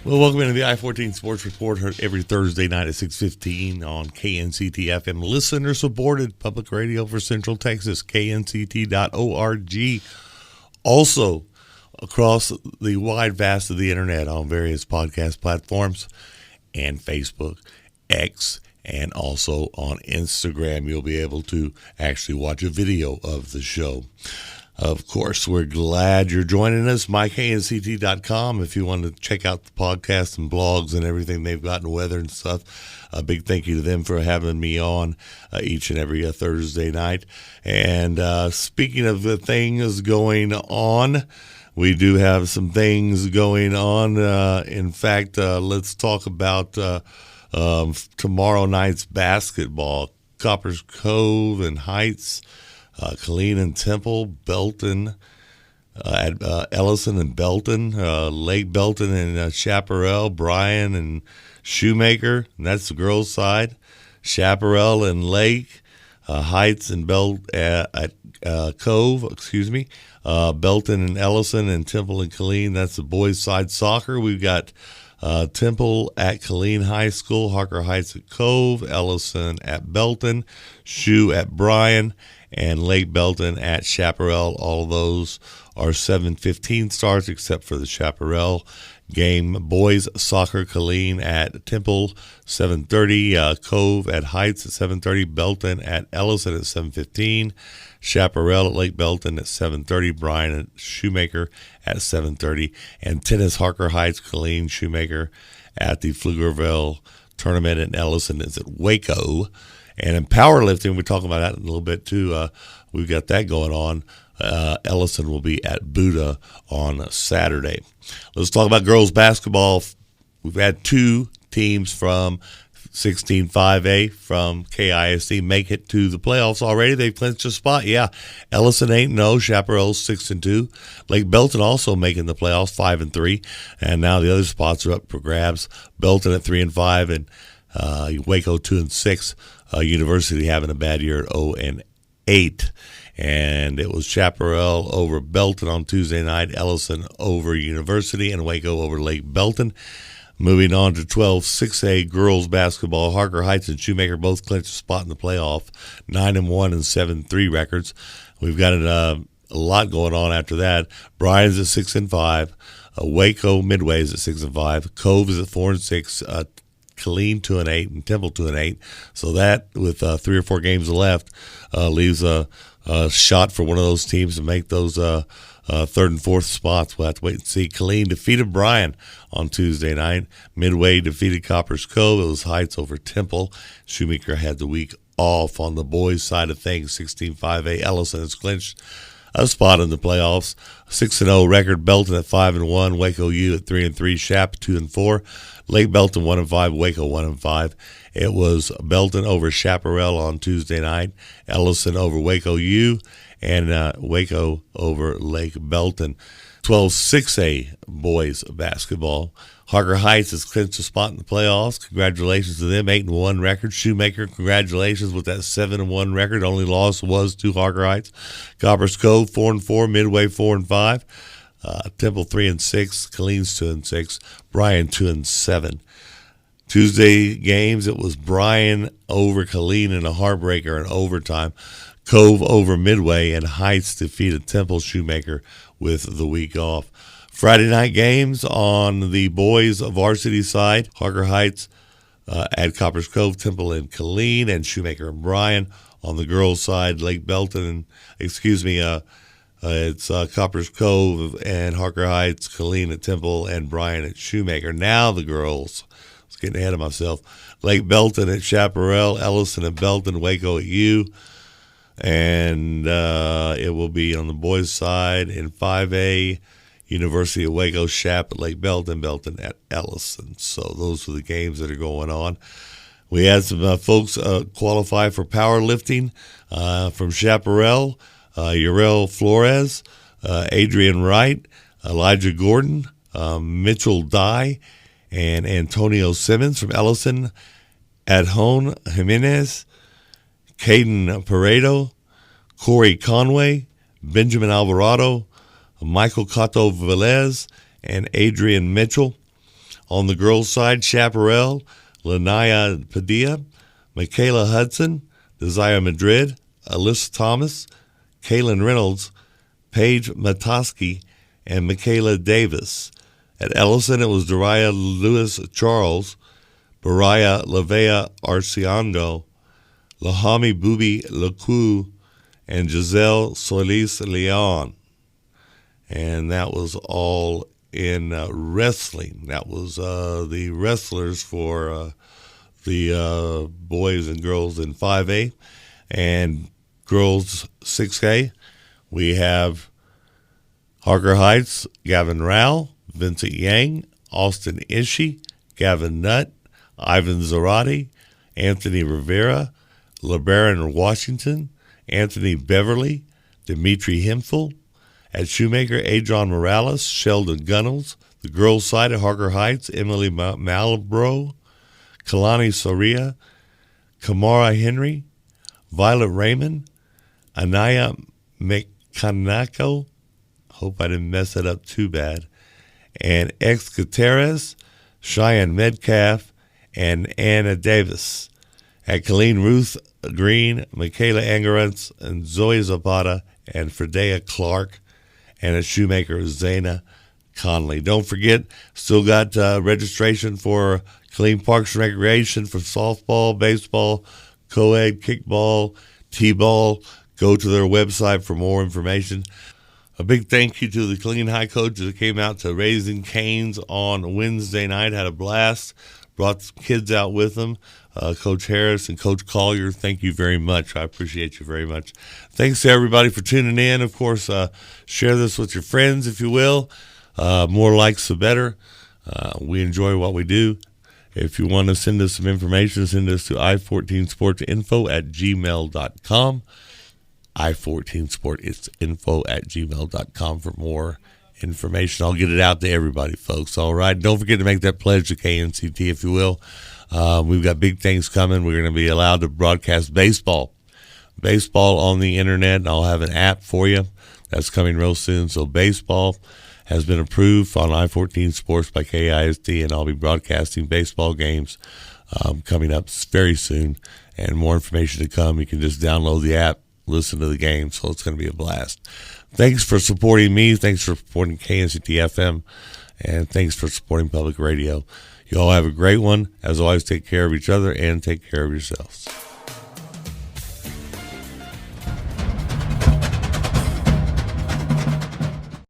Well, welcome into the I14 Sports Report, heard every Thursday night at 6:15 on KNCT FM, listener-supported public radio for Central Texas, knct.org. Also, across the wide vast of the internet on various podcast platforms and Facebook, X, and also on Instagram. You'll be able to actually watch a video of the show. Of course, we're glad you're joining us. MyKNCT.com if you want to check out the podcasts and blogs and everything they've got and weather and stuff. A big thank you to them for having me on each and every Thursday night. And speaking of the things going on, we do have some things going on. In fact, let's talk about tomorrow night's basketball. Coppers Cove and Heights, Killeen and Temple, Belton, at Ellison and Belton, Lake Belton and Chaparral, Bryan and Shoemaker, and that's the girls' side. Chaparral and Lake, Heights and at Cove, Belton and Ellison and Temple and Killeen, that's the boys' side soccer. We've got Temple at Killeen High School, Harker Heights at Cove, Ellison at Belton, Shoe at Bryan, and Lake Belton at Chaparral. All of those are 7:15 starts except for the Chaparral game. Boys soccer, Killeen at Temple, 7:30. Cove at Heights at 7:30. Belton at Ellison at 7:15. Chaparral at Lake Belton at 7:30. Bryan at Shoemaker at 7:30. And tennis, Harker Heights, Killeen, Shoemaker at the Pflugerville tournament, and Ellison is at Waco. And in powerlifting, we're talking about that in a little bit too. We've got that going on. Ellison will be at Buda on Saturday. Let's talk about girls basketball. We've had two teams from 16-5A from KISD make it to the playoffs already. They've clinched a spot. Yeah, Ellison 8-0, Chaparral 6-2. Lake Belton also making the playoffs 5-3, and now the other spots are up for grabs. Belton at 3-5 and Waco 2-6. University having a bad year at 0-8. And it was Chaparral over Belton on Tuesday night, Ellison over University, and Waco over Lake Belton. Moving on to 12-6A girls basketball, Harker Heights and Shoemaker both clinched a spot in the playoff, 9-1 and 7-3 records. We've got a lot going on after that. Bryan's at 6-5, Waco Midway is at 6-5, Cove is at 4-6, Killeen 2-8, and Temple 2-8. So that, with 3 or 4 games left, leaves a shot for one of those teams to make those third and fourth spots. We'll have to wait and see. Killeen defeated Bryan on Tuesday night. Midway defeated Coppers Cove. It was Heights over Temple. Shoemaker had the week off. On the boys' side of things, 16-5A, Ellison has clinched a spot in the playoffs. 6-0 record. Belton at 5-1. Waco U at 3-3. Shap 2-4. Lake Belton 1-5. Waco 1-5. It was Belton over Chaparral on Tuesday night. Ellison over Waco U, and Waco over Lake Belton. 12-6A boys basketball. Harker Heights has clinched a spot in the playoffs. Congratulations to them, 8-1 record. Shoemaker, congratulations with that 7-1 record. Only loss was to Harker Heights. Coppers Cove 4-4, Midway 4-5, Temple 3-6, Killeen's 2-6, Bryan 2-7. Tuesday games, it was Bryan over Killeen in a heartbreaker in overtime. Cove over Midway, and Heights defeated Temple. Shoemaker with the week off. Friday night games on the boys' varsity side, Harker Heights at Coppers Cove, Temple and Killeen, and Shoemaker and Bryan. On the girls' side, Lake Belton, it's Coppers Cove and Harker Heights, Killeen at Temple, and Bryan at Shoemaker. Now the girls, I was getting ahead of myself, Lake Belton at Chaparral, Ellison at Belton, Waco at U. And it will be on the boys' side in 5A, University of Waco, Shap at Lake Belton, Belton at Ellison. So those are the games that are going on. We had some folks qualify for powerlifting from Chaparral, Urel Flores, Adrian Wright, Elijah Gordon, Mitchell Dye, and Antonio Simmons. From Ellison, Adhon Jimenez, Caden Paredo, Corey Conway, Benjamin Alvarado, Michael Cato Velez, and Adrian Mitchell. On the girls' side, Chaparral, Lanaya Padilla, Michaela Hudson, Desire Madrid, Alyssa Thomas, Kaylin Reynolds, Paige Matoski, and Michaela Davis. At Ellison, it was Daria Lewis Charles, Baraya Lavea Arciando, Lahami Bubi Laku, and Giselle Solis Leon. And that was all in wrestling. That was the wrestlers for the boys and girls in 5A. And girls 6A, we have Harker Heights, Gavin Rao, Vincent Yang, Austin Ishii, Gavin Nutt, Ivan Zarate, Anthony Rivera, LeBaron Washington, Anthony Beverly, Dimitri Hemphill. At Shoemaker, Adron Morales, Sheldon Gunnels. The girls' side at Harker Heights, Emily Malbro, Kalani Soria, Kamara Henry, Violet Raymond, Anaya Mekanako, hope I didn't mess it up too bad, and X Gutierrez, Cheyenne Metcalf, and Anna Davis. At Colleen Ruth Green, Michaela Angerantz, and Zoe Zapata, and Fredea Clark. And at Shoemaker, Zayna Conley. Don't forget, still got registration for Killeen Parks and Recreation for softball, baseball, co-ed, kickball, t-ball. Go to their website for more information. A big thank you to the Killeen High coaches that came out to Raising Cane's on Wednesday night. Had a blast. Brought some kids out with them. Coach Harris and Coach Collier, thank you very much. I appreciate you very much. Thanks to everybody for tuning in. Of course, share this with your friends, if you will. More likes, the better. We enjoy what we do. If you want to send us some information, send us to i14sportsinfo@gmail.com. i14sportsinfo@gmail.com for more information. I'll get it out to everybody, folks. All right. Don't forget to make that pledge to KNCT, if you will. We've got big things coming. We're going to be allowed to broadcast baseball on the internet. I'll have an app for you that's coming real soon. So baseball has been approved on I14 Sports by KISD, and I'll be broadcasting baseball games coming up very soon. And more information to come. You can just download the app, listen to the game. So it's going to be a blast. Thanks for supporting me. Thanks for supporting KNCT FM. And thanks for supporting public radio. You all have a great one. As always, take care of each other and take care of yourselves.